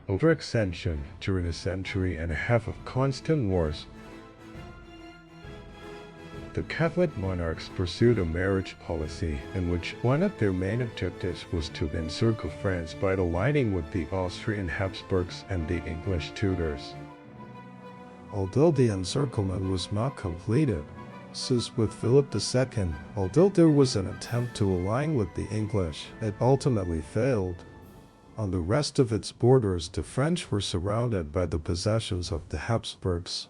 overextension during a century and a half of constant wars. The Catholic monarchs pursued a marriage policy in which one of their main objectives was to encircle France by aligning with the Austrian Habsburgs and the English Tudors. Although the encirclement was not completed, as with Philip II, although there was an attempt to align with the English, it ultimately failed. On the rest of its borders, the French were surrounded by the possessions of the Habsburgs,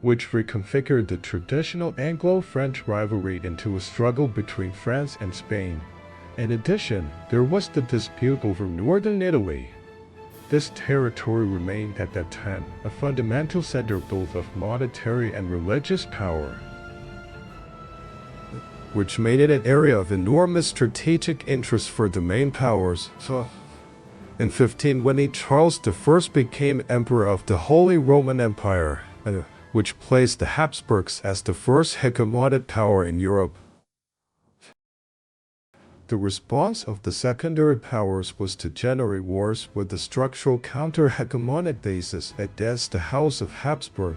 which reconfigured the traditional Anglo-French rivalry into a struggle between France and Spain. In addition, there was the dispute over northern Italy. This territory remained at that time a fundamental center both of monetary and religious power, which made it an area of enormous strategic interest for the main powers. In 1520, Charles I became Emperor of the Holy Roman Empire, which placed the Habsburgs as the first hegemonic power in Europe. The response of the secondary powers was to generate wars with the structural counter-hegemonic basis against the House of Habsburg.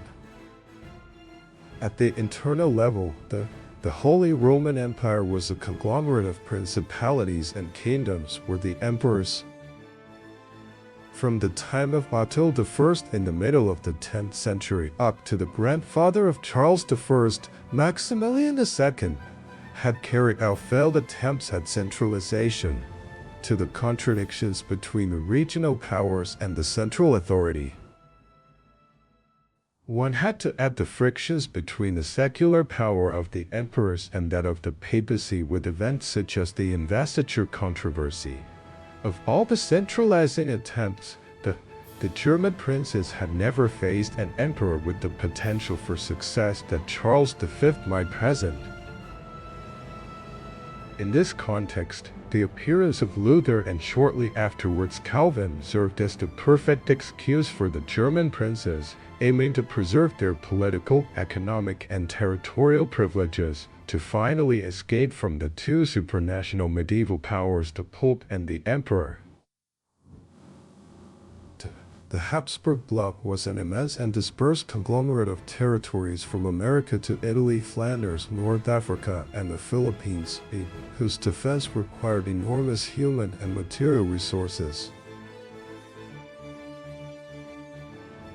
At the internal level, the Holy Roman Empire was a conglomerate of principalities and kingdoms where the emperors, from the time of Otto I in the middle of the 10th century up to the grandfather of Charles I, Maximilian II, had carried out failed attempts at centralization, to the contradictions between the regional powers and the central authority. One had to add the frictions between the secular power of the emperors and that of the papacy with events such as the investiture controversy. Of all the centralizing attempts, the German princes had never faced an emperor with the potential for success that Charles V might present. In this context, the appearance of Luther and shortly afterwards Calvin served as the perfect excuse for the German princes, aiming to preserve their political, economic, and territorial privileges, to finally escape from the two supranational medieval powers, the Pope and the Emperor. The Habsburg bloc was an immense and dispersed conglomerate of territories from America to Italy, Flanders, North Africa, and the Philippines, whose defense required enormous human and material resources.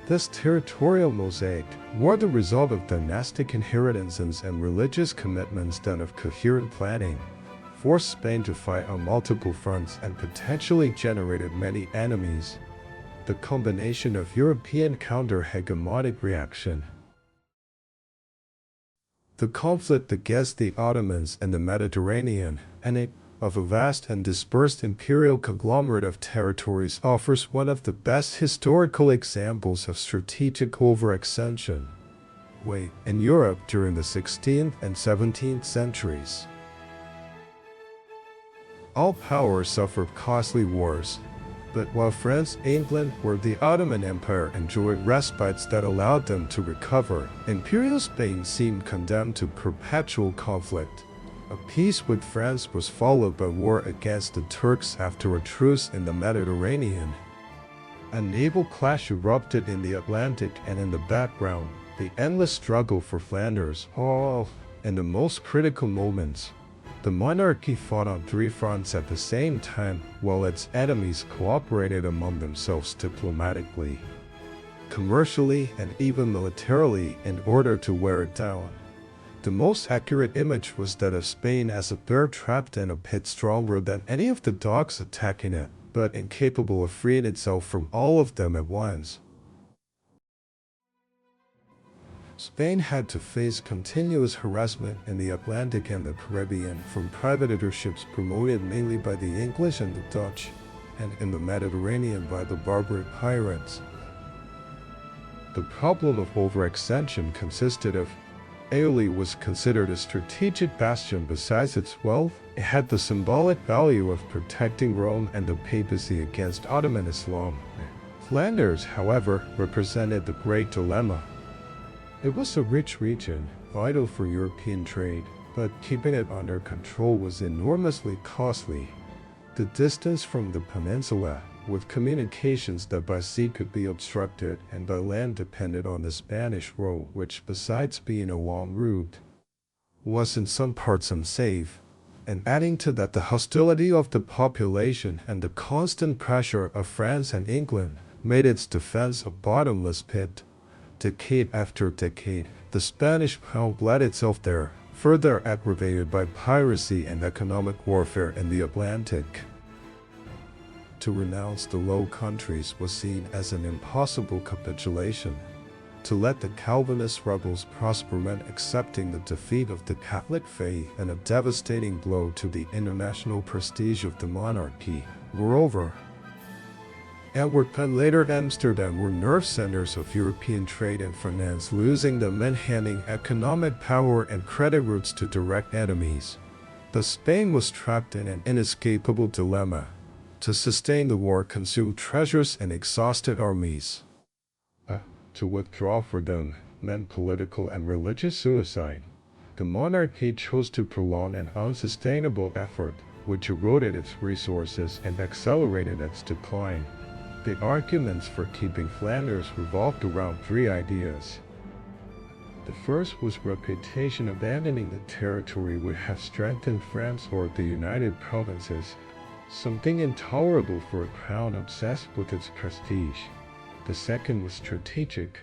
This territorial mosaic, more the result of dynastic inheritances and religious commitments than of coherent planning, forced Spain to fight on multiple fronts and potentially generated many enemies. The combination of European counter-hegemonic reaction, the conflict against the Ottomans in the Mediterranean, and of a vast and dispersed imperial conglomerate of territories offers one of the best historical examples of strategic overextension in Europe during the 16th and 17th centuries. All powers suffered costly wars, but while France, England, or the Ottoman Empire enjoyed respites that allowed them to recover, Imperial Spain seemed condemned to perpetual conflict. A peace with France was followed by war against the Turks after a truce in the Mediterranean. A naval clash erupted in the Atlantic, and in the background, the endless struggle for Flanders. In the most critical moments, the monarchy fought on three fronts at the same time, while its enemies cooperated among themselves diplomatically, commercially, and even militarily in order to wear it down. The most accurate image was that of Spain as a bear trapped in a pit, stronger than any of the dogs attacking it, but incapable of freeing itself from all of them at once. Spain had to face continuous harassment in the Atlantic and the Caribbean from privateirships promoted mainly by the English and the Dutch, and in the Mediterranean by the barbaric pirates. The problem of overextension consisted of Italy was considered a strategic bastion. Besides its wealth, it had the symbolic value of protecting Rome and the papacy against Ottoman Islam. Flanders, however, represented the great dilemma. It was a rich region, vital for European trade, but keeping it under control was enormously costly. The distance from the peninsula, with communications that by sea could be obstructed and by land depended on the Spanish road, which, besides being a long route, was in some parts unsafe. And adding to that the hostility of the population and the constant pressure of France and England made its defense a bottomless pit. Decade after decade, the Spanish crown bled itself there, further aggravated by piracy and economic warfare in the Atlantic. To renounce the Low Countries was seen as an impossible capitulation. To let the Calvinist rebels prosper meant accepting the defeat of the Catholic faith and a devastating blow to the international prestige of the monarchy. Moreover, Antwerp and later Amsterdam were nerve centers of European trade and finance, losing them meant handing economic power and credit routes to direct enemies. Thus Spain was trapped in an inescapable dilemma. To sustain the war consumed treasures and exhausted armies. To withdraw for them meant political and religious suicide. The monarchy chose to prolong an unsustainable effort, which eroded its resources and accelerated its decline. The arguments for keeping Flanders revolved around three ideas. The first was reputation. Abandoning the territory would have strengthened France or the United Provinces, something intolerable for a crown obsessed with its prestige. The second was strategic.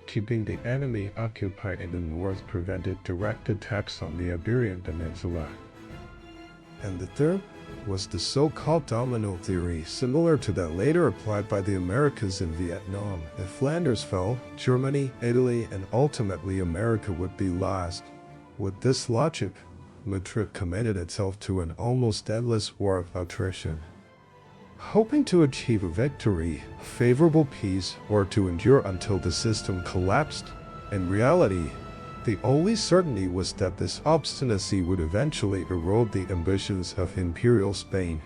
Keeping the enemy occupied in the north prevented direct attacks on the Iberian Peninsula. And the third was the so-called domino theory, similar to that later applied by the Americans in Vietnam. If Flanders fell, Germany, Italy, and ultimately America would be lost. With this logic, Madrid committed itself to an almost endless war of attrition. Hoping to achieve a victory, favorable peace, or to endure until the system collapsed. In reality, the only certainty was that this obstinacy would eventually erode the ambitions of Imperial Spain.